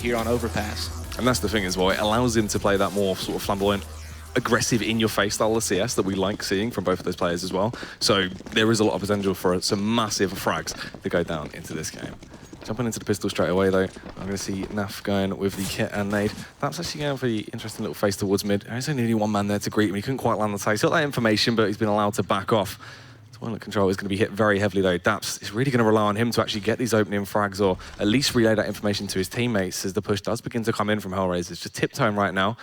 here on Overpass. And that's the thing as well, it allows him to play that more sort of flamboyant, aggressive in-your-face style of CS that we like seeing from both of those players as well. So there is a lot of potential for some massive frags to go down into this game. Jumping into the pistol straight away though, I'm going to see Naf going with the kit and nade. That's actually going for the interesting little face towards mid. There's only one man there to greet him, he couldn't quite land the taste. He's got that information, but he's been allowed to back off. Toilet control is going to be hit very heavily though. Daps is really going to rely on him to actually get these opening frags or at least relay that information to his teammates as the push does begin to come in from HellRaisers. Just tiptoeing right now.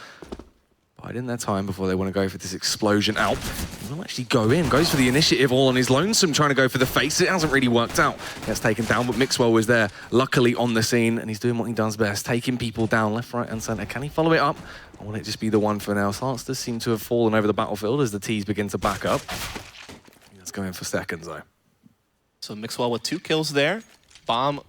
Biding their time before they want to go for this explosion out. He will actually go in, goes for the initiative all on his lonesome, trying to go for the face. It hasn't really worked out. Gets taken down, but Mixwell was there, luckily on the scene, and he's doing what he does best, taking people down left, right, and center. Can he follow it up? Or will it just be the one for now? Slants does seem to have fallen over the battlefield as the T's begin to back up. Let's go in for seconds, though. So Mixwell with 2 kills there. Bomb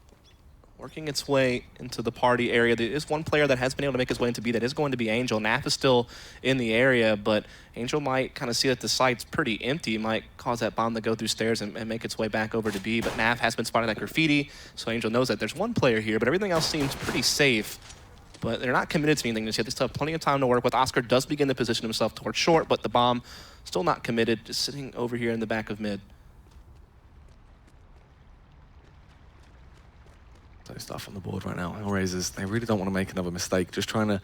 working its way into the party area. There is one player that has been able to make his way into B. That is going to be Angel. Naf is still in the area, but Angel might kind of see that the site's pretty empty. It might cause that bomb to go through stairs and make its way back over to B. But Naf has been spotted at Graffiti, so Angel knows that there's one player here, but everything else seems pretty safe. But they're not committed to anything just yet. They still have plenty of time to work with. Oscar does begin to position himself towards short, but the bomb still not committed, just sitting over here in the back of mid. So stuff on the board right now. HellRaisers, they really don't want to make another mistake. Just trying to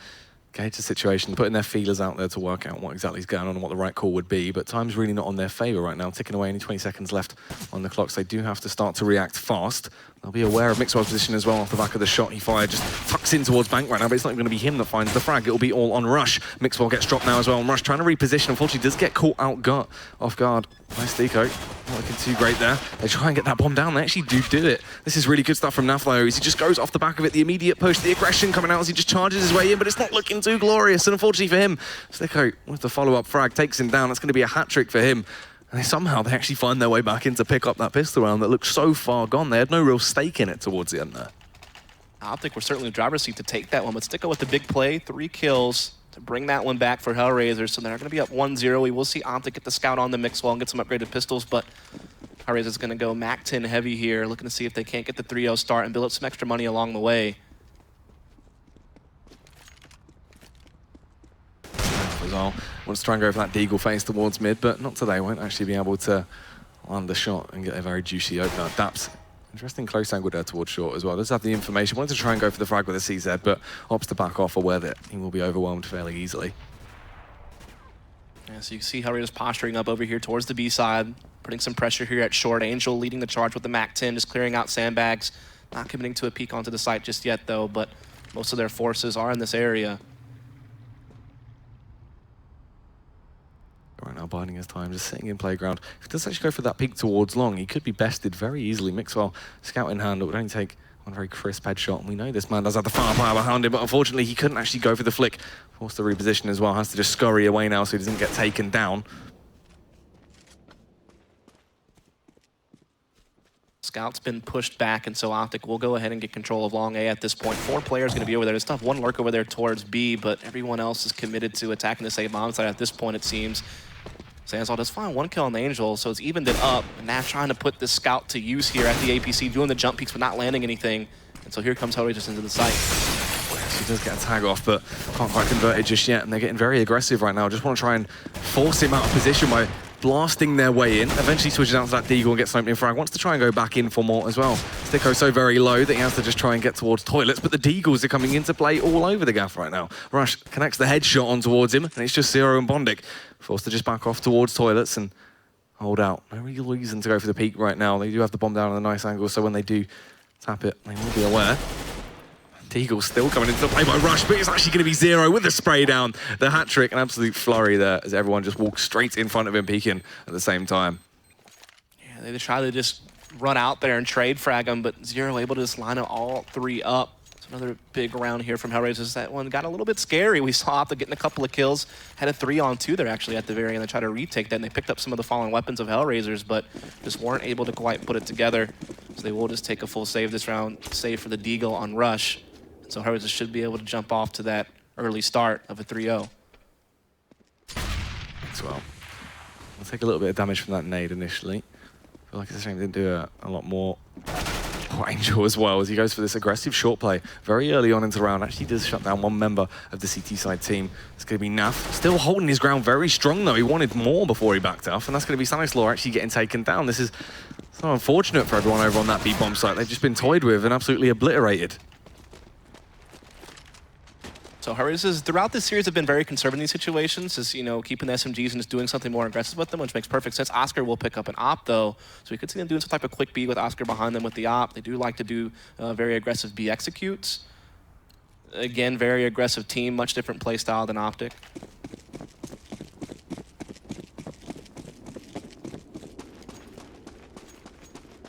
gauge the situation, putting their feelers out there to work out what exactly is going on and what the right call would be. But time's really not on their favor right now. Ticking away, only 20 seconds left on the clock. So they do have to start to react fast. They'll be aware of Mixwell's position as well off the back of the shot he fired. Just tucks in towards Bank right now, but it's not even going to be him that finds the frag. It'll be all on Rush. Mixwell gets dropped now as well. And Rush trying to reposition. Unfortunately, does get caught off guard. Nice deco. Not looking too great there. They try and get that bomb down. They actually do it. This is really good stuff from Naf though. He just goes off the back of it. The immediate push, the aggression coming out as he just charges his way in, but it's not looking too glorious. And unfortunately for him, Sticko with the follow-up frag takes him down. That's going to be a hat trick for him. And somehow they actually find their way back in to pick up that pistol round that looked so far gone. They had no real stake in it towards the end there. Optic were certainly in the driver's seat to take that one, but Sticko with the big play, 3 kills to bring that one back for HellRaisers. So they're going to be up 1-0. We will see Optic get the scout on the Mixwell and get some upgraded pistols, but HellRaisers going to go Mac-10 heavy here, looking to see if they can't get the 3-0 start and build up some extra money along the way. Wants to try and go for that deagle face towards mid, but not today. Won't actually be able to land the shot and get a very juicy opener. Daps, interesting close angle there towards short as well. Does have the information. Wanted to try and go for the frag with a CZ, but opts to back off, aware that he will be overwhelmed fairly easily. Yeah, so you can see HellRaisers posturing up over here towards the B side, putting some pressure here at short. Angel leading the charge with the Mac-10, just clearing out sandbags. Not committing to a peek onto the site just yet though, but most of their forces are in this area. Right now, biding his time, just sitting in playground. If he does actually go for that peek towards long, he could be bested very easily. Mixwell, scout in hand, it would only take one very crisp headshot. And we know this man does have the firepower behind him, but unfortunately, he couldn't actually go for the flick. Forced to reposition as well, has to just scurry away now so he doesn't get taken down. Scout's been pushed back, and so Optic will go ahead and get control of long A at this point. 4 players going to be over there. There's still one lurk over there towards B, but everyone else is committed to attacking this A bomb site at this point, it seems. Zanzal does find 1 kill on the Angel, so it's evened it up. And now trying to put this scout to use here at the APC, doing the jump peaks but not landing anything. And so here comes HellRaisers into the site. He does get a tag off, but can't quite convert it just yet. And they're getting very aggressive right now. Just want to try and force him out of position by blasting their way in. Eventually switches out to that deagle and gets an opening frag. Wants to try and go back in for more as well. Sticko's so very low that he has to just try and get towards toilets, but the deagles are coming into play all over the gaff right now. Rush connects the headshot on towards him, and it's just Zero and Bondic. Forced to just back off towards toilets and hold out. No real reason to go for the peak right now. They do have the bomb down at a nice angle, so when they do tap it, they will be aware. Deagle still coming into the play by Rush, but it's actually going to be Zero with the spray down. The hat trick, an absolute flurry there as everyone just walks straight in front of him, peeking at the same time. Yeah, they try to just run out there and trade frag him, but Zero able to just line up all 3 up. It's another big round here from HellRaisers. That one got a little bit scary. We saw Optic getting a couple of kills, had a 3-on-2 there actually at the very end. They tried to retake that, and they picked up some of the fallen weapons of HellRaisers, but just weren't able to quite put it together. So they will just take a full save this round, save for the deagle on Rush. So HellRaisers should be able to jump off to that early start of a 3-0. As well. We'll take a little bit of damage from that nade initially. I feel like it's a shame they didn't do a lot more for Angel as well, as he goes for this aggressive short play very early on into the round. Actually does shut down one member of the CT side team. It's going to be Naf, still holding his ground very strong though. He wanted more before he backed off, and that's going to be Stanislaw actually getting taken down. This is so unfortunate for everyone over on that B-bomb site. They've just been toyed with and absolutely obliterated. So HellRaisers throughout this series have been very conservative in these situations, is keeping the SMGs and just doing something more aggressive with them, which makes perfect sense. Oscar will pick up an op though, so we could see them doing some type of quick B with Oscar behind them with the op. They do like to do very aggressive B executes. Again, very aggressive team, much different play style than Optic.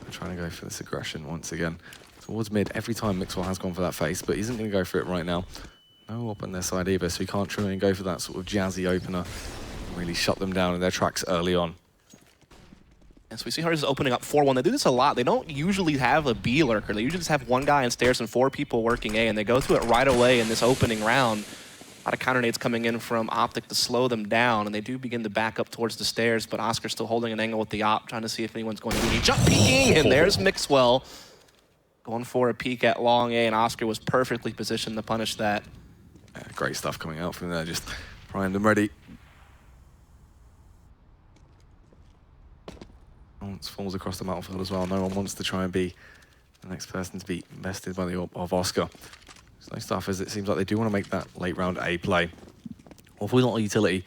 I'm trying to go for this aggression once again. Towards mid, every time Mixwell has gone for that face, but he isn't going to go for it right now. No up on their side either, so he can't try and go for that sort of jazzy opener. Really shut them down in their tracks early on. And so we see HellRaisers opening up 4-1. They do this a lot. They don't usually have a B lurker. They usually just have one guy in stairs and 4 people working A, and they go to it right away in this opening round. A lot of counter nades coming in from Optic to slow them down, and they do begin to back up towards the stairs, but Oscar's still holding an angle with the op, trying to see if anyone's going to be jump peeking, and there's Mixwell going for a peek at long A, and Oscar was perfectly positioned to punish that. Yeah, great stuff coming out from there, just primed and ready. Falls across the battlefield as well. No one wants to try and be the next person to be bested by the orb of Oscar. It's nice stuff, as it seems like they do want to make that late round A play. Awfully lot of utility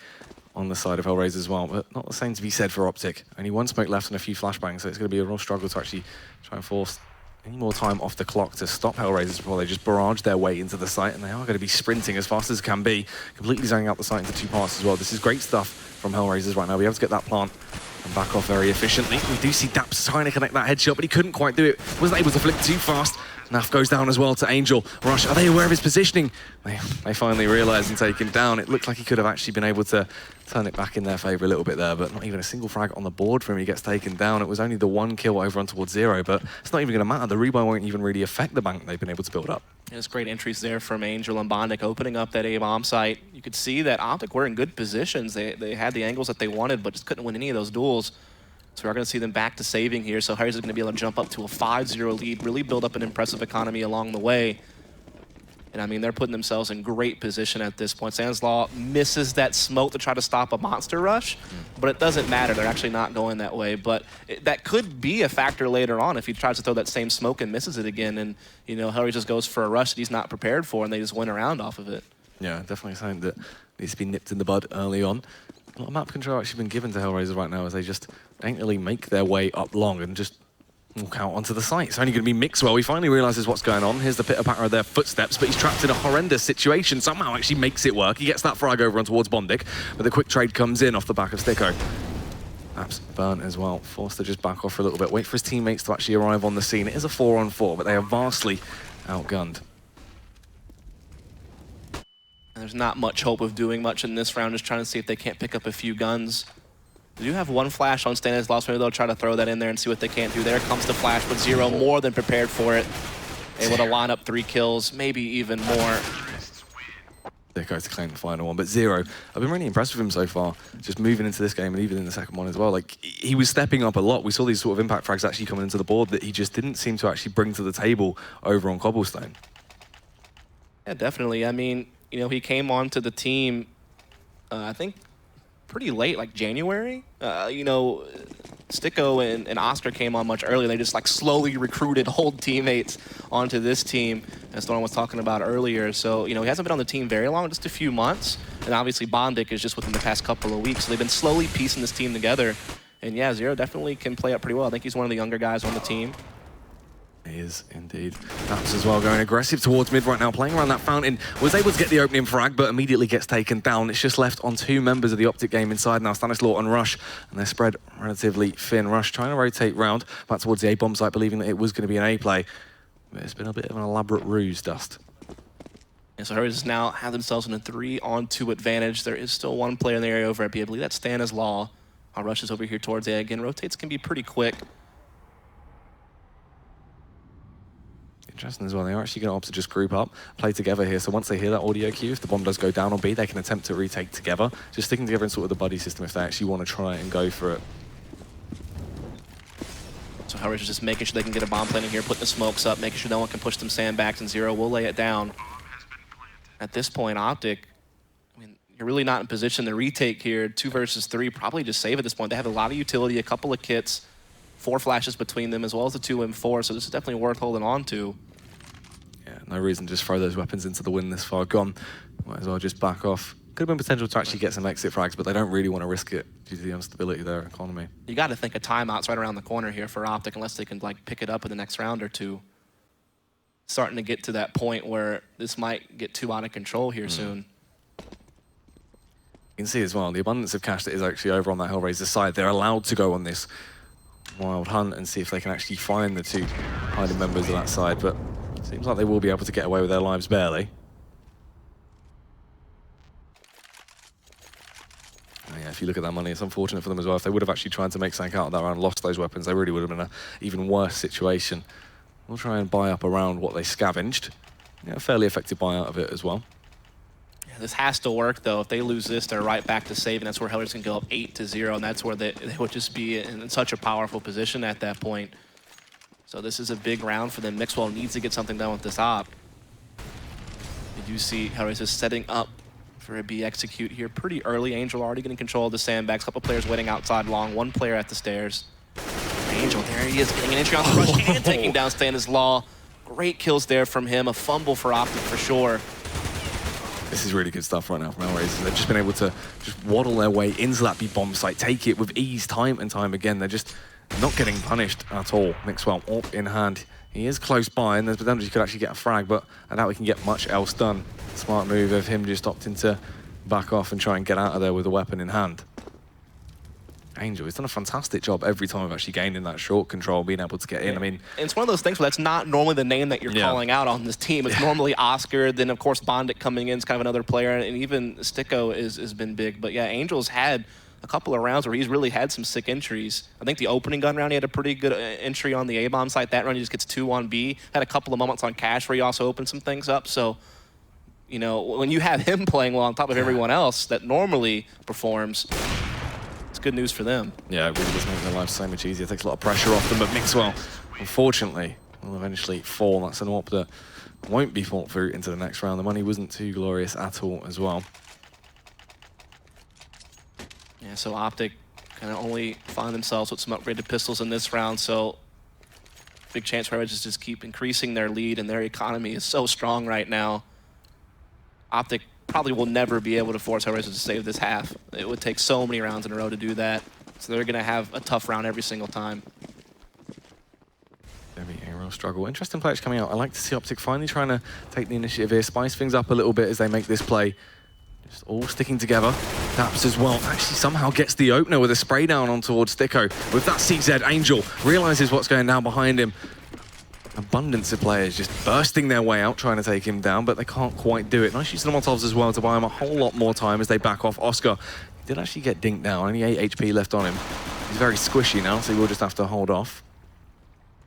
on the side of HellRaisers as well, but not the same to be said for Optic. Only one smoke left and a few flashbangs, so it's going to be a real struggle to actually try and force any more time off the clock to stop HellRaisers before they just barrage their way into the site, and they are going to be sprinting as fast as can be, completely zoning out the site into 2 parts as well. This is great stuff from HellRaisers right now. We have to get that plant and back off very efficiently. We do see Daps trying to connect that headshot, but he couldn't quite do it. Wasn't able to flick too fast. Naf goes down as well to Angel. Rush, are they aware of his positioning? They finally realise and take him down. It looked like he could have actually been able to turn it back in their favour a little bit there, but not even a single frag on the board for him. He gets taken down. It was only the 1 kill over on towards 0, but it's not even going to matter. The rebuy won't even really affect the bank they've been able to build up. There's great entries there from Angel and Bondic opening up that A-bomb site. You could see that Optic were in good positions. They had the angles that they wanted, but just couldn't win any of those duels. So we're going to see them back to saving here. So HellRaisers is going to be able to jump up to a 5-0 lead, really build up an impressive economy along the way. And I mean, they're putting themselves in great position at this point. Stanislaw misses that smoke to try to stop a monster rush, but it doesn't matter. They're actually not going that way. But that could be a factor later on if he tries to throw that same smoke and misses it again. And, HellRaisers just goes for a rush that he's not prepared for, and they just win around off of it. Yeah, definitely something that needs to be nipped in the bud early on. A lot of map control actually been given to HellRaisers right now, as they just daintily make their way up long and just walk out onto the site. It's only going to be Mixwell. He finally realises what's going on. Here's the pitter-patter of their footsteps, but he's trapped in a horrendous situation. Somehow actually makes it work. He gets that frag over on towards Bondic, but the quick trade comes in off the back of Sticko. Perhaps burnt as well, forced to just back off for a little bit, wait for his teammates to actually arrive on the scene. It is a 4-on-4, but they are vastly outgunned. And there's not much hope of doing much in this round, just trying to see if they can't pick up a few guns. They do have 1 flash on Stanislaw, so maybe they'll try to throw that in there and see what they can't do. There comes the flash, but Zero more than prepared for it. Able to line up 3 kills, maybe even more. There goes to claim the final one, but Zero, I've been really impressed with him so far, just moving into this game and even in the second one as well. Like, he was stepping up a lot. We saw these sort of impact frags actually coming into the board that he just didn't seem to actually bring to the table over on Cobblestone. Yeah, definitely. I mean, he came onto the team, I think, pretty late, like January. Sticko and Oscar came on much earlier. They just slowly recruited old teammates onto this team, as Thorn was talking about earlier. So, he hasn't been on the team very long, just a few months. And obviously Bondic is just within the past couple of weeks. So they've been slowly piecing this team together. And yeah, Zero definitely can play up pretty well. I think he's one of the younger guys on the team. He is indeed. Daps as well, going aggressive towards mid right now, playing around that fountain. Was able to get the opening frag, but immediately gets taken down. It's just left on 2 members of the Optic game inside now, Stanislaw and Rush, and they're spread relatively thin. Rush trying to rotate round back towards the A-bomb site, believing that it was going to be an A play. But it's been a bit of an elaborate ruse, Dust. And so HellRaisers now have themselves in a 3-on-2 advantage. There is still 1 player in the area over at B. I believe that's Stanislaw. Rush is over here towards A again. Rotates can be pretty quick. Interesting as well, they are actually going to opt to just group up, play together here, so once they hear that audio cue, if the bomb does go down on B, they can attempt to retake together, just sticking together in sort of the buddy system if they actually want to try and go for it. So So HellRaisers just making sure they can get a bomb planting here, putting the smokes up, making sure no one can push them sandbags, and Zero will lay it down. At this point, Optic, I mean, you're really not in position to retake here. 2 versus 3, probably just save at this point. They have a lot of utility, a couple of kits, 4 flashes between them, as well as the 2 M4, so this is definitely worth holding on to. Yeah, no reason to just throw those weapons into the wind this far gone. Might as well just back off. Could have been potential to actually get some exit frags, but they don't really want to risk it due to the instability of their economy. You got to think a timeout's right around the corner here for Optic, unless they can like pick it up in the next round or two. Starting to get to that point where this might get too out of control here soon. You can see as well, the abundance of cash that is actually over on that HellRaiser side. They're allowed to go on this wild hunt and see if they can actually find the 2 hiding members of that side, but it seems like they will be able to get away with their lives barely. Yeah, if you look at that money, it's unfortunate for them as well. If they would have actually tried to make something out of that round, lost those weapons, they really would have been in an even worse situation. We'll try and buy up around what they scavenged. Yeah, a fairly effective buy out of it as well. Yeah, this has to work, though. If they lose this, they're right back to saving. That's where HellRaisers can go up 8-0, and that's where they would just be in such a powerful position at that point. So this is a big round for them. Mixwell needs to get something done with this op. You do see HellRaisers setting up for a B execute here pretty early. Angel already getting control of the sandbags. Couple players waiting outside long. 1 player at the stairs. Angel, there he is, getting an entry on the rush and taking down Stanislaw. Great kills there from him. A fumble for Optic for sure. This is really good stuff right now from HellRaisers. They've just been able to just waddle their way into that B-bomb site, take it with ease time and time again. They're just not getting punished at all. Mixwell up in hand. He is close by, and there's potential he could actually get a frag, but I doubt we can get much else done. Smart move of him just opting to back off and try and get out of there with a weapon in hand. Angel, he's done a fantastic job every time of actually gaining that short control, being able to get in. I mean, and it's one of those things where that's not normally the name that you're calling out on this team. It's normally Oscar, then of course Bondic coming in is kind of another player, and even Sticko has been big. But yeah, Angel's had a couple of rounds where he's really had some sick entries. I think the opening gun round, he had a pretty good entry on the A-bomb site. That round, he just gets 2 on B. Had a couple of moments on Cash where he also opened some things up. So, you know, when you have him playing well on top of everyone else that normally performs, it's good news for them. Yeah, it really does make their life so much easier. It takes a lot of pressure off them, but Mixwell, unfortunately, will eventually fall. That's an op that won't be fought through into the next round. The money wasn't too glorious at all as well. Yeah, so Optic kind of only find themselves with some upgraded pistols in this round, so big chance for HellRaisers just keep increasing their lead, and their economy is so strong right now. Optic probably will never be able to force HellRaisers to save this half. It would take so many rounds in a row to do that, so they're going to have a tough round every single time. Very a real struggle. Interesting players coming out. I like to see Optic finally trying to take the initiative here, spice things up a little bit as they make this play. Just all sticking together. Taps as well. Actually somehow gets the opener with a spray down on towards Sticko. With that CZ, Angel realizes what's going down behind him. Abundance of players just bursting their way out, trying to take him down, but they can't quite do it. Nice use of the Molotovs as well to buy him a whole lot more time as they back off. Oscar did actually get dinked down. Only 8 HP left on him. He's very squishy now, so he will just have to hold off.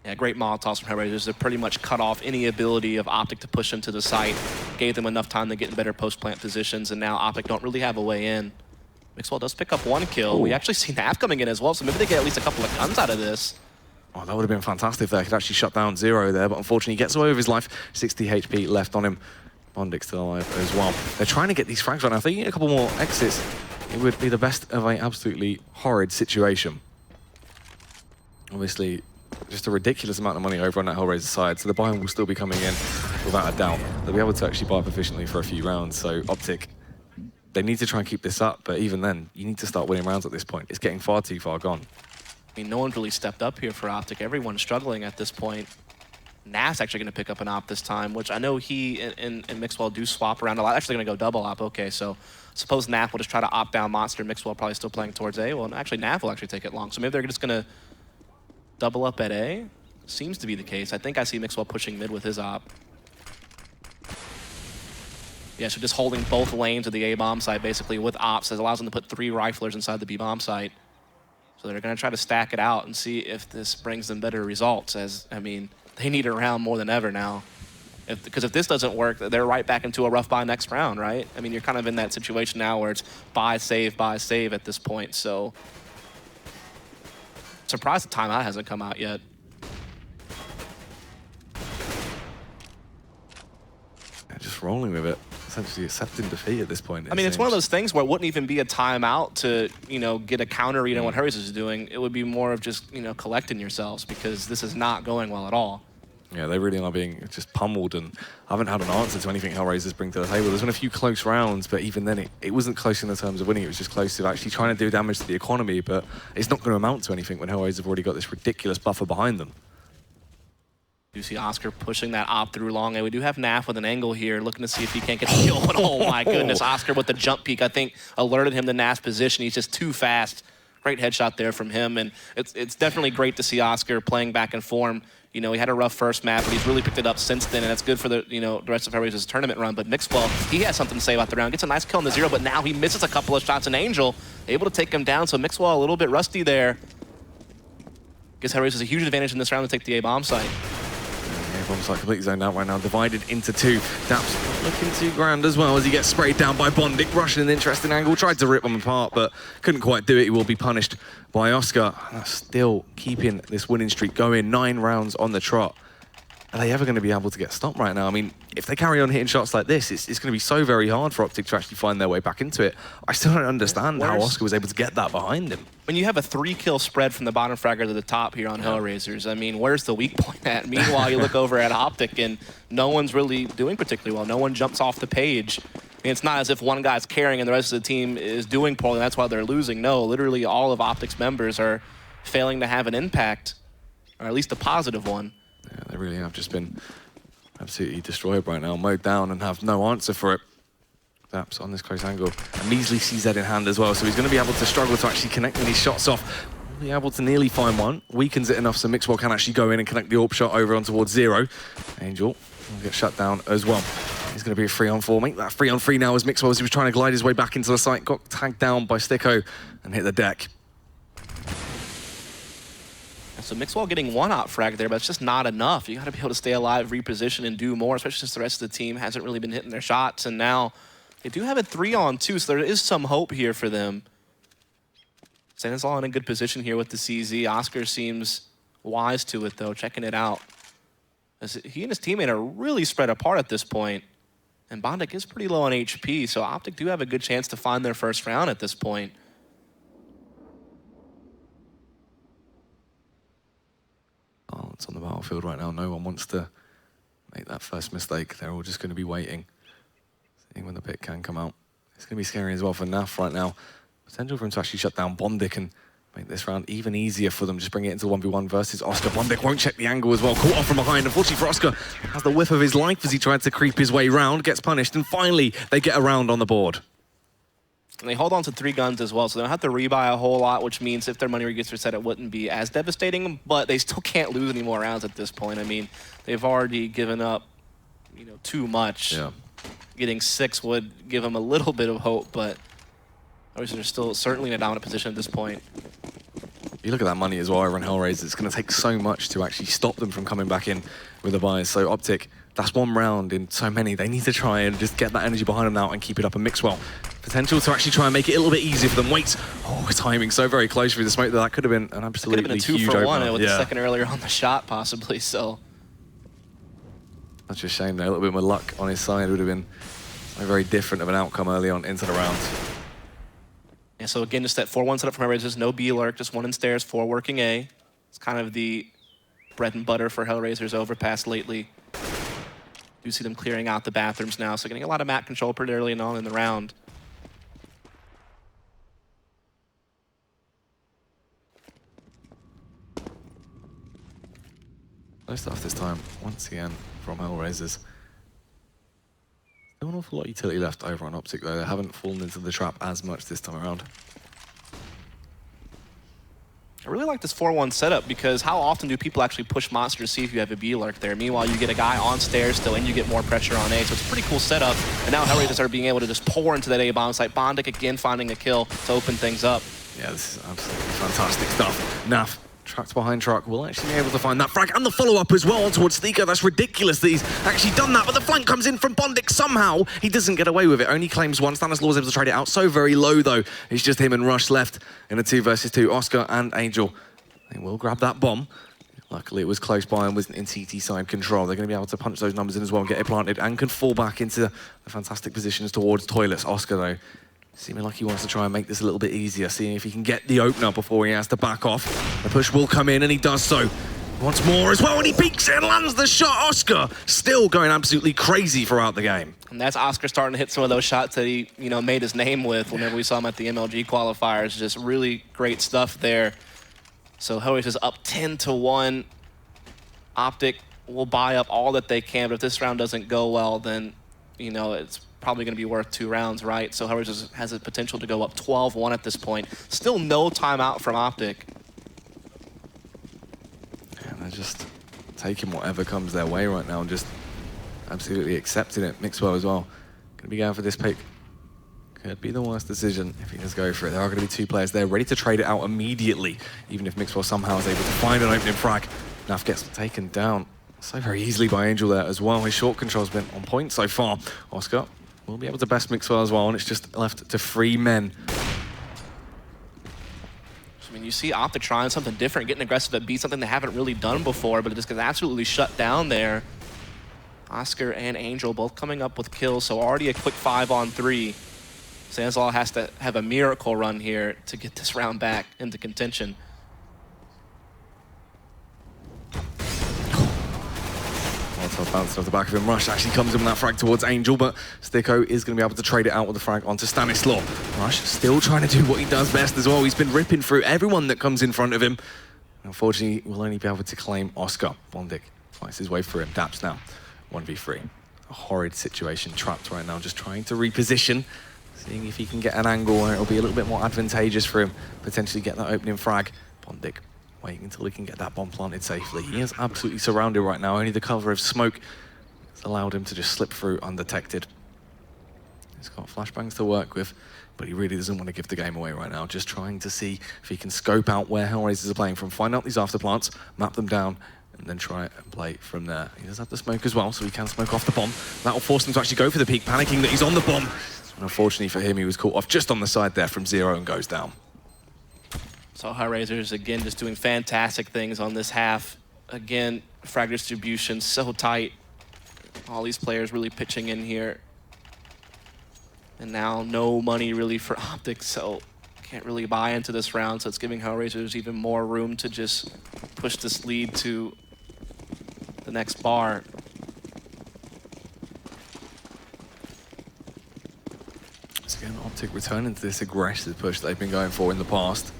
Yeah, great Molotovs from HellRaisers to pretty much cut off any ability of Optic to push them to the site. Gave them enough time to get in better post-plant positions, and now Optic don't really have a way in. Mixwell does pick up 1 kill. Ooh. We actually see Nav coming in as well, so maybe they get at least a couple of guns out of this. Oh, that would have been fantastic if they could actually shut down Zero there, but unfortunately he gets away with his life. 60 HP left on him. Bondic still alive as well. They're trying to get these frags right now. If they get a couple more exits, it would be the best of an absolutely horrid situation. Obviously, just a ridiculous amount of money over on that HellRaiser side, so the buy will still be coming in without a doubt. They'll be able to actually buy up efficiently for a few rounds, so Optic, they need to try and keep this up, but even then, you need to start winning rounds at this point. It's getting far too far gone. I mean, no one's really stepped up here for Optic. Everyone's struggling at this point. Naf's actually going to pick up an op this time, which I know he and Mixwell do swap around a lot. Actually going to go double op. Okay, so suppose Naf will just try to op down Monster. Mixwell probably still playing towards A. Well, actually, Naf will actually take it long. So maybe they're just going to double up at A. Seems to be the case. I think I see Mixwell pushing mid with his op. Yeah, so just holding both lanes of the A-bomb site basically with ops that allows them to put 3 riflers inside the B-bomb site. So they're going to try to stack it out and see if this brings them better results, as, I mean, they need a round more than ever now. Because if this doesn't work, they're right back into a rough buy next round, right? I mean, you're kind of in that situation now where it's buy, save at this point. So surprised the timeout hasn't come out yet. just rolling with it, essentially accepting defeat at this point. I mean, it's one of those things where it wouldn't even be a timeout to, you know, get a counter read on what HellRaisers is doing. It would be more of just, you know, collecting yourselves because this is not going well at all. Yeah, they really are being just pummeled, and I haven't had an answer to anything HellRaisers bring to the table. There's been a few close rounds, but even then it wasn't close in the terms of winning. It was just close to actually trying to do damage to the economy, but it's not going to amount to anything when HellRaisers have already got this ridiculous buffer behind them. You see Oscar pushing that op through long, and we do have Naf with an angle here, looking to see if he can't get the kill. Oh my goodness, Oscar with the jump peek, I think alerted him to Naf's position. He's just too fast. Great headshot there from him, and it's definitely great to see Oscar playing back in form. You know, he had a rough first map, but he's really picked it up since then, and that's good for the, you know, the rest of HellRaisers' tournament run. But Mixwell, he has something to say about the round. Gets a nice kill on the 0, but now he misses a couple of shots, and Angel able to take him down. So Mixwell a little bit rusty there. Gives HellRaisers a huge advantage in this round to take the A-bomb site. Bomb's like completely zoned out right now, divided into two. Daps looking too grand as well as he gets sprayed down by Bondic. Rushing an interesting angle, tried to rip them apart, but couldn't quite do it. He will be punished by Oscar. And that's still keeping this winning streak going. 9 rounds on the trot. Are they ever going to be able to get stopped right now? I mean, if they carry on hitting shots like this, it's going to be so very hard for Optic to actually find their way back into it. I still don't understand how Oscar was able to get that behind him. When you have a 3-kill spread from the bottom fragger to the top here on HellRaisers, I mean, where's the weak point at? Meanwhile, you look over at Optic and no one's really doing particularly well. No one jumps off the page. I mean, it's not as if one guy's carrying and the rest of the team is doing poorly, and that's why they're losing. No, literally all of Optic's members are failing to have an impact, or at least a positive one. Yeah, they really have just been absolutely destroyed right now, mowed down, and have no answer for it. Daps on this close angle. A measly CZ in hand as well, so he's going to be able to struggle to actually connect these shots off. Will be able to nearly find one. Weakens it enough so Mixwell can actually go in and connect the AWP shot over on towards 0. Angel will get shut down as well. He's going to be a 3-on-4. Make that 3-on-3 now as Mixwell, as he was trying to glide his way back into the site, got tagged down by Sticko and hit the deck. So Mixwell getting 1-op frag there, but it's just not enough. You got to be able to stay alive, reposition, and do more, especially since the rest of the team hasn't really been hitting their shots. And now they do have a 3-on-2, so there is some hope here for them. Santa's all in a good position here with the CZ. Oscar seems wise to it, though, checking it out. As he and his teammate are really spread apart at this point. And Bondic is pretty low on HP, so Optic do have a good chance to find their first round at this point. It's on the battlefield right now. No one wants to make that first mistake. They're all just going to be waiting, seeing when the pick can come out. It's going to be scary as well for Naf right now. Potential for him to actually shut down Bondic and make this round even easier for them. Just bring it into 1v1 versus Oscar. Bondic won't check the angle as well. Caught off from behind. Unfortunately for Oscar, has the whiff of his life as he tried to creep his way round. Gets punished, and finally they get a round on the board. And they hold on to 3 guns as well, so they don't have to rebuy a whole lot, which means if their money gets reset, it wouldn't be as devastating, but they still can't lose any more rounds at this point. I mean, they've already given up, you know, too much. Yeah. Getting 6 would give them a little bit of hope, but they're still certainly in a dominant position at this point. You look at that money as well over on HellRaisers. It's going to take so much to actually stop them from coming back in with the buys. So Optic, that's 1 round in so many. They need to try and just get that energy behind them now and keep it up. And Mixwell, potential to actually try and make it a little bit easier for them. Wait, timing so very close through the smoke that could have been an absolutely huge opener. Could have been a 2 for 1 with the second earlier on the shot, possibly. So that's just a shame though. A little bit more luck on his side would have been a very different of an outcome early on into the round. Yeah, so again, just that 4-1 setup from HellRaisers, no B lurk, just 1 in stairs, 4 working A. It's kind of the bread and butter for HellRaisers Overpass lately. You see them clearing out the bathrooms now, so getting a lot of map control pretty early and on in the round. No stuff this time, once again, from HellRaisers. Still an awful lot of utility left over on Optic though. They haven't fallen into the trap as much this time around. I really like this 4-1 setup because how often do people actually push Monster to see if you have a B lurk there? Meanwhile, you get a guy on stairs still and you get more pressure on A, so it's a pretty cool setup. And now HellRaisers are being able to just pour into that A-bomb site. Bondic again finding a kill to open things up. Yeah, this is absolutely fantastic stuff. Naf, tracked behind truck, will actually be able to find that frag and the follow-up as well towards Sneaker. That's ridiculous that he's actually done that, but the flank comes in from Bondic somehow. He doesn't get away with it, only claims 1. Stanislaw is able to trade it out so very low though. It's just him and Rush left in a 2 versus 2. Oscar and Angel, they will grab that bomb. Luckily, it was close by and wasn't in CT side control. They're going to be able to punch those numbers in as well and get it planted and can fall back into the fantastic positions towards toilets. Oscar, though, seeming like he wants to try and make this a little bit easier, seeing if he can get the opener before he has to back off. The push will come in, and he does so. Once more as well, and he peeks and lands the shot. Oscar still going absolutely crazy throughout the game. And that's Oscar starting to hit some of those shots that he, made his name with whenever we saw him at the MLG qualifiers. Just really great stuff there. So HellRaisers is up 10-1. Optic will buy up all that they can, but if this round doesn't go well, then, it's probably going to be worth 2 rounds, right? So HellRaisers has the potential to go up 12-1 at this point. Still no timeout from Optic. And they're just taking whatever comes their way right now and just absolutely accepting it. Mixwell as well. Going to be going for this pick. Could be the worst decision if he does go for it. There are going to be 2 players there ready to trade it out immediately, even if Mixwell somehow is able to find an opening frag. Naf gets taken down so very easily by Angel there as well. His short control's been on point so far. Oscar will be able to best Mixwell as well, and it's just left to 3 men. I mean, you see Optic trying something different, getting aggressive at B, something they haven't really done before, but it just gets absolutely shut down there. Oscar and Angel both coming up with kills, so already a quick 5-on-3. Sansalot has to have a miracle run here to get this round back into contention. Molotov bouncing off the back of him. Rush actually comes in with that frag towards Angel, but Sticko is going to be able to trade it out with the frag onto Stanislaw. Rush still trying to do what he does best as well. He's been ripping through everyone that comes in front of him. Unfortunately, we'll only be able to claim Oscar. Bondic fights his way through him. Daps now, 1v3. A horrid situation, trapped right now, just trying to reposition. Seeing if he can get an angle where it'll be a little bit more advantageous for him, potentially get that opening frag. Bondic waiting until he can get that bomb planted safely. He is absolutely surrounded right now. Only the cover of smoke has allowed him to just slip through undetected. He's got flashbangs to work with, but he really doesn't want to give the game away right now. Just trying to see if he can scope out where HellRaisers are playing from, find out these afterplants, map them down, and then try and play from there. He does have the smoke as well, so he can smoke off the bomb. That will force him to actually go for the peak, panicking that he's on the bomb. And unfortunately for him, he was caught off just on the side there from Zero and goes down. So HellRaisers, again, just doing fantastic things on this half. Again, frag distribution so tight. All these players really pitching in here. And now no money really for Optic, so can't really buy into this round. So it's giving HellRaisers even more room to just push this lead to the next bar. So again, Optic returning to this aggressive push they've been going for in the past.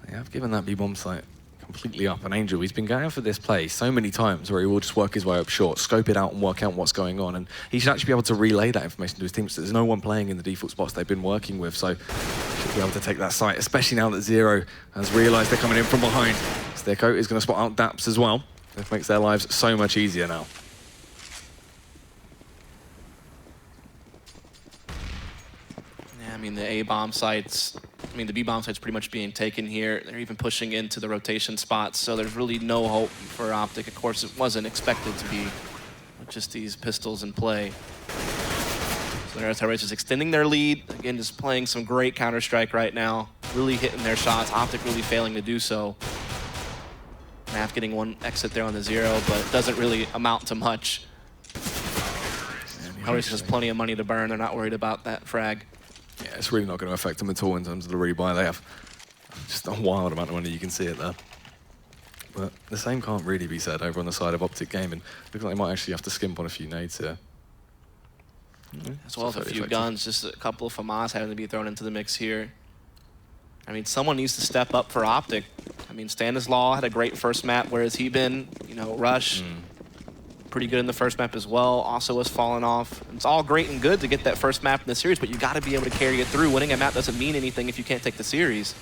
They have given that B-bomb site completely up. And Angel, he's been going for this play so many times where he will just work his way up short, scope it out and work out what's going on. And he should actually be able to relay that information to his team. So there's no one playing in the default spots they've been working with. So should be able to take that site, especially now that Zero has realized they're coming in from behind. Sticko is going to spot out Daps as well. This makes their lives so much easier now. Yeah, I mean, the A-bomb sites, the B-bomb site's pretty much being taken here. They're even pushing into the rotation spots, so there's really no hope for Optic. Of course, it wasn't expected to be with just these pistols in play. So there's HellRaisers extending their lead. Again, just playing some great Counter-Strike right now. Really hitting their shots. Optic really failing to do so. Naf getting one exit there on the Zero, but it doesn't really amount to much. HellRaisers has plenty of money to burn. They're not worried about that frag. Yeah, it's really not going to affect them at all in terms of the rebuy. They have just a wild amount of money, you can see it there. But the same can't really be said over on the side of Optic Gaming. Looks like they might actually have to skimp on a few nades here. As well as a few guns, just a couple of FAMAS having to be thrown into the mix here. I mean, someone needs to step up for Optic. I mean, Stanislaw had a great first map. Where has he been? Rush, pretty good in the first map as well. Also has fallen off. It's all great and good to get that first map in the series, but you got to be able to carry it through. Winning a map doesn't mean anything if you can't take the series.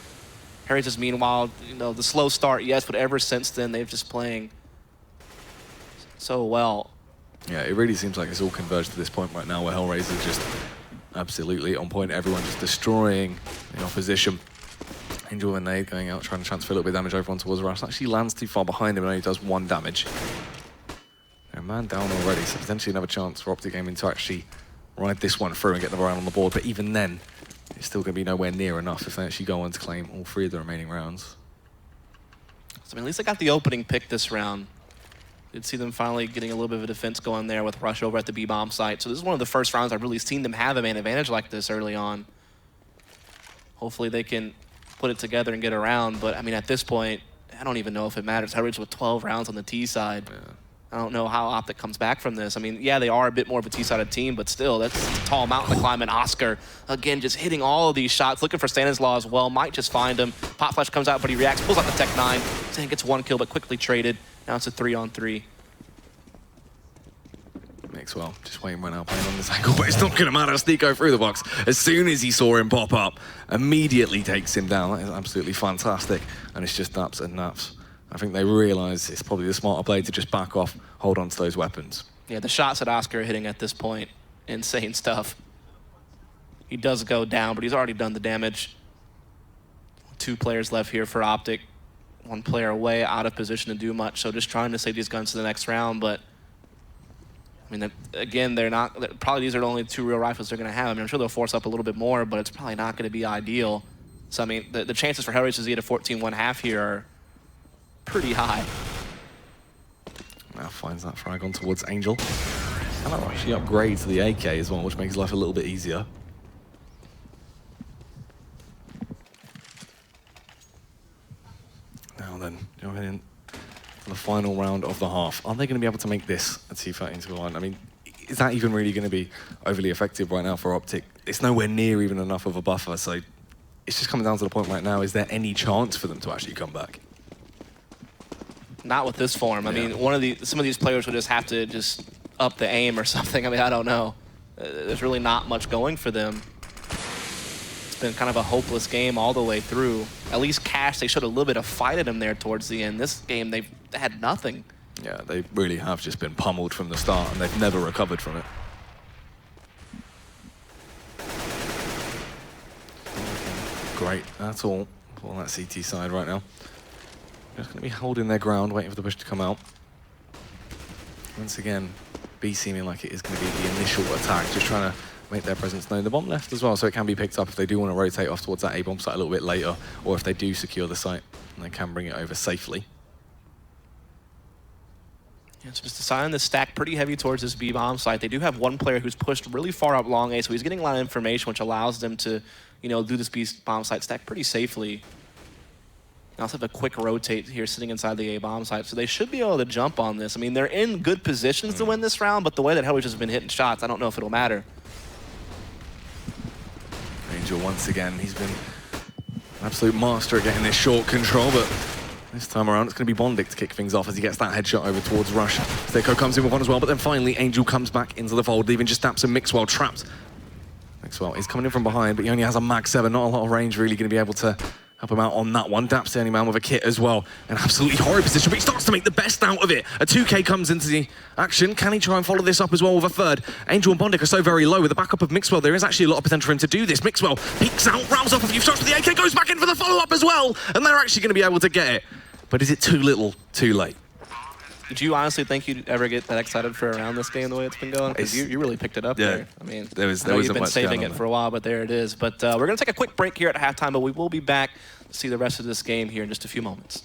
HellRaisers, meanwhile, the slow start, yes, but ever since then, they've just playing so well. Yeah, it really seems like it's all converged to this point right now where HellRaisers just absolutely on point. Everyone just destroying the opposition. Angel and Nade going out, trying to transfer a little bit of damage over on towards Rush. Actually lands too far behind him and only does 1 damage. They're a man down already, so potentially another chance for Optic Gaming to actually ride this one through and get the round on the board. But even then, it's still going to be nowhere near enough if they actually go on to claim all 3 of the remaining rounds. So, I mean, at least they got the opening pick this round. Did see them finally getting a little bit of a defense going there with Rush over at the B-bomb site. So this is one of the first rounds I've really seen them have a man advantage like this early on. Hopefully they can put it together and get around. But, I mean, at this point, I don't even know if it matters. HellRaisers with 12 rounds on the T side. Yeah. I don't know how Optic comes back from this. I mean, yeah, they are a bit more of a T-sided team, but still, that's a tall mountain to climb. And Oscar, again, just hitting all of these shots, looking for Stanislaw as well. Might just find him. Pop Flash comes out, but he reacts, pulls out the Tech 9. Zane gets 1 kill, but quickly traded. Now it's a 3-on-3. Mixwell just waiting right now, playing on this angle, but it's not going to matter. Sneeko through the box. As soon as he saw him pop up, immediately takes him down. That is absolutely fantastic. And it's just naps and naps. I think they realise it's probably the smarter play to just back off, hold on to those weapons. Yeah, the shots that Oscar are hitting at this point, insane stuff. He does go down, but he's already done the damage. 2 players left here for Optic. 1 player away, out of position to do much. So just trying to save these guns to the next round, but I mean, again, probably these are the only 2 real rifles they're going to have. I mean, I'm sure they'll force up a little bit more, but it's probably not going to be ideal. So, I mean, the chances for HellRaisers to get a 14-1 half here are pretty high. Now finds that frag on towards Angel. And that actually upgrades to the AK as well, which makes life a little bit easier. Now then, going in for the final round of the half. Are they going to be able to make this a 2-13-1? I mean, is that even really going to be overly effective right now for Optic? It's nowhere near even enough of a buffer, so it's just coming down to the point right now, is there any chance for them to actually come back? Not with this form. I mean, some of these players would just have to just up the aim or something. I mean, I don't know. There's really not much going for them. It's been kind of a hopeless game all the way through. At least Cash, they showed a little bit of fight at him there towards the end. This game, they've had nothing. Yeah, they really have just been pummeled from the start, and they've never recovered from it. Great, that's all on that CT side right now. Just going to be holding their ground, waiting for the push to come out. Once again, B seeming like it is going to be the initial attack, just trying to make their presence known. The bomb left as well, so it can be picked up if they do want to rotate off towards that A-bomb site a little bit later, or if they do secure the site, and they can bring it over safely. Yeah, it's just deciding to stack pretty heavy towards this B-bomb site. They do have 1 player who's pushed really far up long A, so he's getting a lot of information, which allows them to, you know, do this B-bomb site stack pretty safely. They also have a quick rotate here sitting inside the A-bomb site, so they should be able to jump on this. I mean, they're in good positions to win this round, but the way that HellRaisers has been hitting shots, I don't know if it'll matter. Angel once again, he's been an absolute master at getting this short control, but this time around it's going to be Bondic to kick things off as he gets that headshot over towards Rush. Steko comes in with 1 as well, but then finally Angel comes back into the fold, leaving just Daps and Mixwell trapped. Mixwell is coming in from behind, but he only has a Mag 7, not a lot of range really going to be able to help him out on that one. Daps the only man with a kit as well. An absolutely horrid position, but he starts to make the best out of it. A 2K comes into the action. Can he try and follow this up as well with a 3rd? Angel and Bondic are so very low. With the backup of Mixwell, there is actually a lot of potential for him to do this. Mixwell peeks out, rounds off a few shots, but the AK goes back in for the follow-up as well. And they're actually going to be able to get it. But is it too little, too late? Did you honestly think you'd ever get that excited for around this game the way it's been going? Because you really picked it up there. I mean, I know you've been saving it for a while, but there it is. But we're going to take a quick break here at halftime, but we will be back to see the rest of this game here in just a few moments.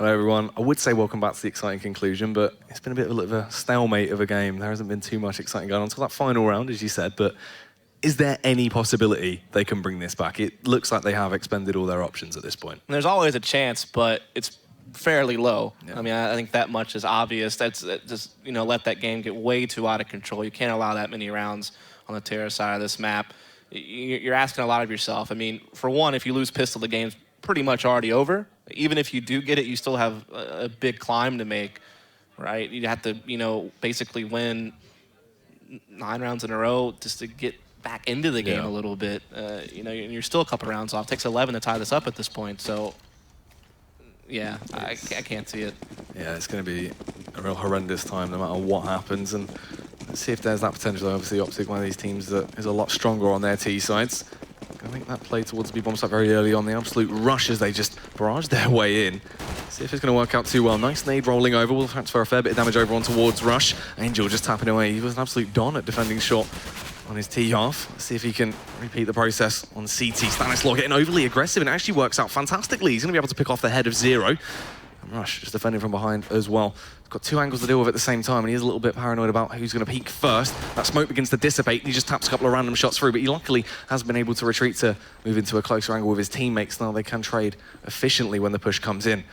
Hello everyone. I would say welcome back to the exciting conclusion, but it's been a bit of a stalemate of a game. There hasn't been too much exciting going on until that final round, as you said, but is there any possibility they can bring this back? It looks like they have expended all their options at this point. There's always a chance, but it's fairly low. Yeah. I mean, I think that much is obvious. That's just, you know, let that game get way too out of control. You can't allow that many rounds on the Terra side of this map. You're asking a lot of yourself. I mean, for one, if you lose pistol, the game's pretty much already over. Even if you do get it, you still have a big climb to make, right? You have to, you know, basically win 9 rounds in a row just to get back into the game a little bit. You know, you're still a couple rounds off. It takes 11 to tie this up at this point, so yeah, I can't see it. Yeah, it's going to be a real horrendous time no matter what happens, and let's see if there's that potential. Obviously, Optic, one of these teams that is a lot stronger on their T sides. I think that play towards the B-bomb site very early on, the absolute rush as they just barrage their way in. See if it's going to work out too well. Nice nade rolling over. Will transfer a fair bit of damage over on towards Rush. Angel just tapping away. He was an absolute don at defending shot on his T-half. Let's see if he can repeat the process on CT. Stanislaw getting overly aggressive, and it actually works out fantastically. He's going to be able to pick off the head of Zero. And Rush just defending from behind as well. He's got 2 angles to deal with at the same time, and he is a little bit paranoid about who's going to peek first. That smoke begins to dissipate, and he just taps a couple of random shots through, but he luckily has been able to retreat to move into a closer angle with his teammates. Now they can trade efficiently when the push comes in.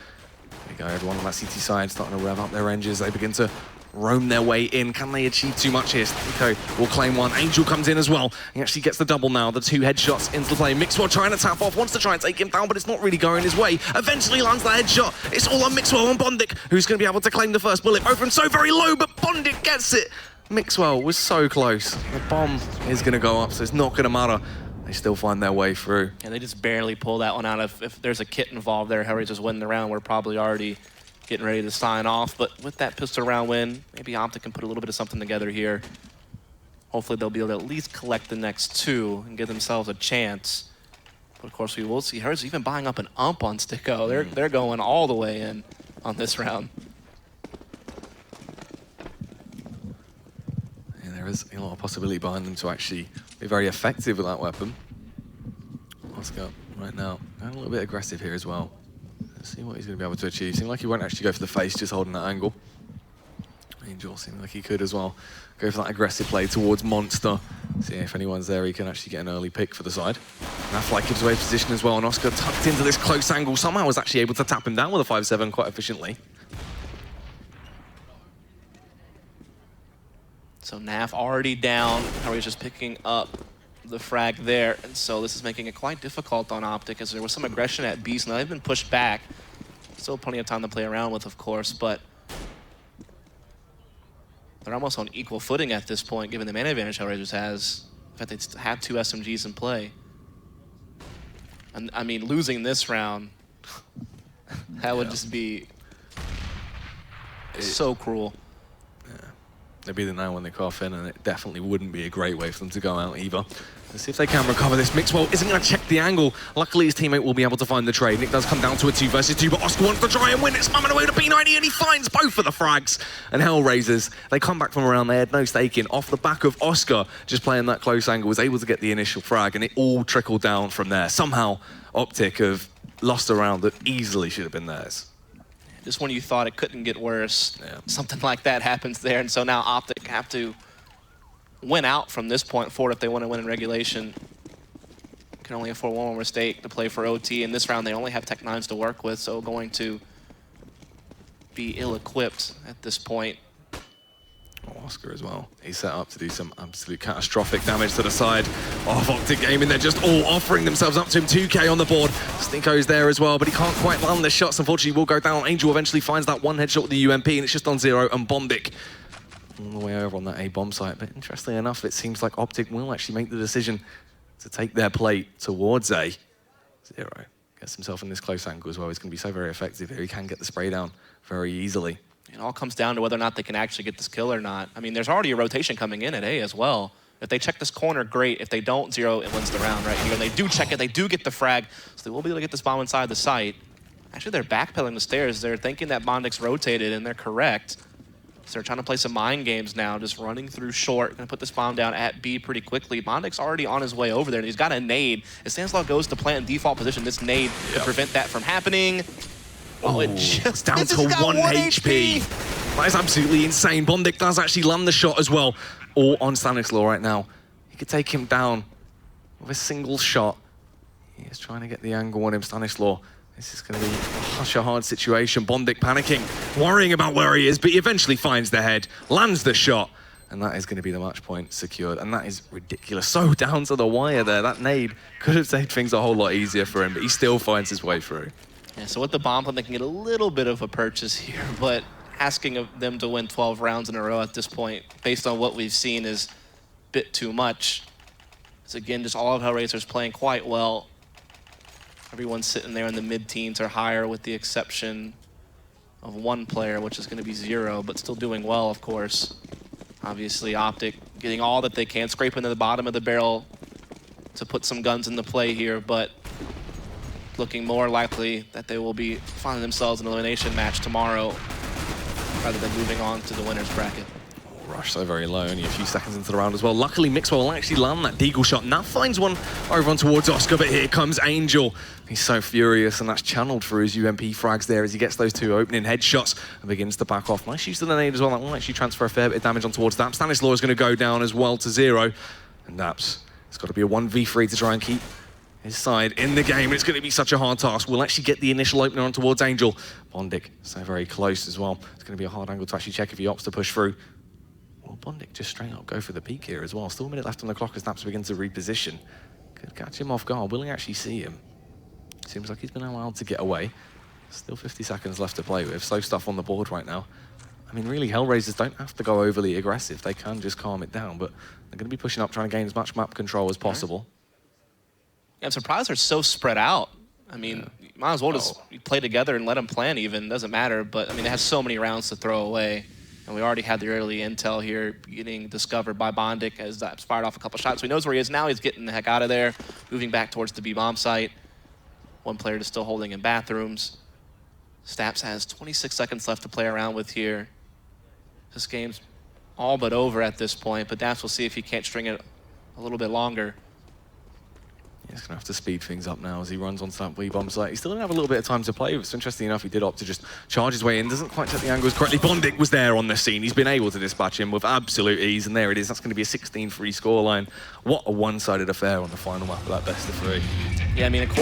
There you go, everyone on that CT side starting to rev up their engines. They begin to roam their way in. Can they achieve too much here? Nico will claim one. Angel comes in as well. He actually gets the double now. The 2 headshots into the play. Mixwell trying to tap off, wants to try and take him down, but it's not really going his way. Eventually lands the headshot. It's all on Mixwell and Bondic, who's going to be able to claim the first bullet. Both of them so very low, but Bondic gets it. Mixwell was so close. The bomb is going to go up, so it's not going to matter. They still find their way through. Yeah, they just barely pull that one out. If there's a kit involved there, HellRaisers win the round. We're probably already getting ready to sign off, but with that pistol round win, maybe Optic can put a little bit of something together here. Hopefully they'll be able to at least collect the next 2 and give themselves a chance. But of course we will see HellRaisers even buying up an ump on Sticko. They're going all the way in on this round. Yeah, there is a lot of possibility behind them to actually be very effective with that weapon. Oscar right now going a little bit aggressive here as well. Let's see what he's going to be able to achieve. Seemed like he won't actually go for the face, just holding that angle. Angel seemed like he could as well. Go for that aggressive play towards Monster. See if anyone's there, he can actually get an early pick for the side. Naflight gives away position as well, and Oscar tucked into this close angle. Somehow was actually able to tap him down with a 5-7 quite efficiently. So Naf already down. HellRaisers just picking up the frag there, and so this is making it quite difficult on Optic as there was some aggression at Beast. Now they've been pushed back. Still plenty of time to play around with, of course, but they're almost on equal footing at this point, given the mana advantage HellRaisers has. In fact, they have 2 SMGs in play. And I mean, losing this round, that would just be so cruel. They'd be the now when they cough in, and it definitely wouldn't be a great way for them to go out either. Let's see if they can recover this. Mixwell isn't going to check the angle. Luckily, his teammate will be able to find the trade. And it does come down to a 2 versus 2, but Oscar wants to try and win. It's spamming away to P90, and he finds both of the frags. And HellRaisers, they come back from around. They had no stake in. Off the back of Oscar, just playing that close angle, was able to get the initial frag, and it all trickled down from there. Somehow, Optic have lost a round that easily should have been theirs. Just when you thought it couldn't get worse, something like that happens there. And so now Optic have to win out from this point forward if they want to win in regulation. Can only afford one more mistake to play for OT. In this round, they only have Tech-9s to work with, so going to be ill-equipped at this point. Oscar as well. He's set up to do some absolute catastrophic damage to the side of Optic Gaming. They're just all offering themselves up to him. 2K on the board. Stinko's there as well, but he can't quite land the shots. Unfortunately, will go down. Angel eventually finds that 1 headshot with the UMP, and it's just on Zero and Bondic all the way over on that A-bomb site. But interestingly enough, it seems like Optic will actually make the decision to take their plate towards A. Zero gets himself in this close angle as well. He's going to be so very effective here. He can get the spray down very easily. It all comes down to whether or not they can actually get this kill or not. I mean, there's already a rotation coming in at A as well. If they check this corner, great. If they don't, Zero, it wins the round right here. And they do check it, they do get the frag, so they will be able to get this bomb inside the site. Actually, they're backpedaling the stairs. They're thinking that Bondic's rotated, and they're correct. So they're trying to play some mind games now, just running through short. Gonna put this bomb down at B pretty quickly. Bondic's already on his way over there, and he's got a nade. If Stanislaw goes to plant in default position, this nade to prevent that from happening. Oh, it just down to 1 HP. That is absolutely insane. Bondik does actually land the shot as well. All on Stanislaw right now. He could take him down with a single shot. He is trying to get the angle on him, Stanislaw. This is going to be such a hard situation. Bondik panicking, worrying about where he is, but he eventually finds the head, lands the shot, and that is going to be the match point secured. And that is ridiculous. So down to the wire there. That nade could have made things a whole lot easier for him, but he still finds his way through. Yeah, so with the bomb, they can get a little bit of a purchase here, but asking of them to win 12 rounds in a row at this point, based on what we've seen, is a bit too much. So again, just all of HellRaisers playing quite well. Everyone's sitting there in the mid-teens or higher, with the exception of one player, which is going to be Zero, but still doing well, of course. Obviously, Optic getting all that they can, scraping to the bottom of the barrel to put some guns into play here, but looking more likely that they will be finding themselves in an elimination match tomorrow rather than moving on to the winner's bracket. Rush so very low, only a few seconds into the round as well. Luckily, Mixwell will actually land that deagle shot. Now finds one over on towards Oscar, but here comes Angel. He's so furious, and that's channeled through his UMP frags there as he gets those two opening headshots and begins to back off. Nice use of the nade as well. That will actually transfer a fair bit of damage on towards Daps. Stanislaw is going to go down as well to 0. And Daps, it's got to be a 1v3 to try and keep his side in the game. It's going to be such a hard task. We'll actually get the initial opener on towards Angel. Bondik, so very close as well. It's going to be a hard angle to actually check if he opts to push through. Well, Bondik just straight up go for the peak here as well. Still a minute left on the clock as Daps begins to reposition. Could catch him off guard. Will he actually see him? Seems like he's been allowed to get away. Still 50 seconds left to play with. Slow stuff on the board right now. I mean, really, HellRaisers don't have to go overly aggressive. They can just calm it down, but they're going to be pushing up, trying to gain as much map control as possible. Yeah, I'm surprised they're so spread out. I mean, you might as well just play together and let them plan even. Doesn't matter, but I mean, they have so many rounds to throw away. And we already had the early intel here getting discovered by Bondik as Daps fired off a couple shots. So he knows where he is now. He's getting the heck out of there, moving back towards the B-bomb site. One player is still holding in bathrooms. Staps has 26 seconds left to play around with here. This game's all but over at this point, but Daps will see if he can't string it a little bit longer. He's going to have to speed things up now as he runs onto that B-bomb site. He still didn't have a little bit of time to play with. So interesting enough, he did opt to just charge his way in. Doesn't quite set the angles correctly. Bondik was there on the scene. He's been able to dispatch him with absolute ease. And there it is. That's going to be a 16-3 scoreline. What a one-sided affair on the final map of that best of 3. Yeah, I mean, of course.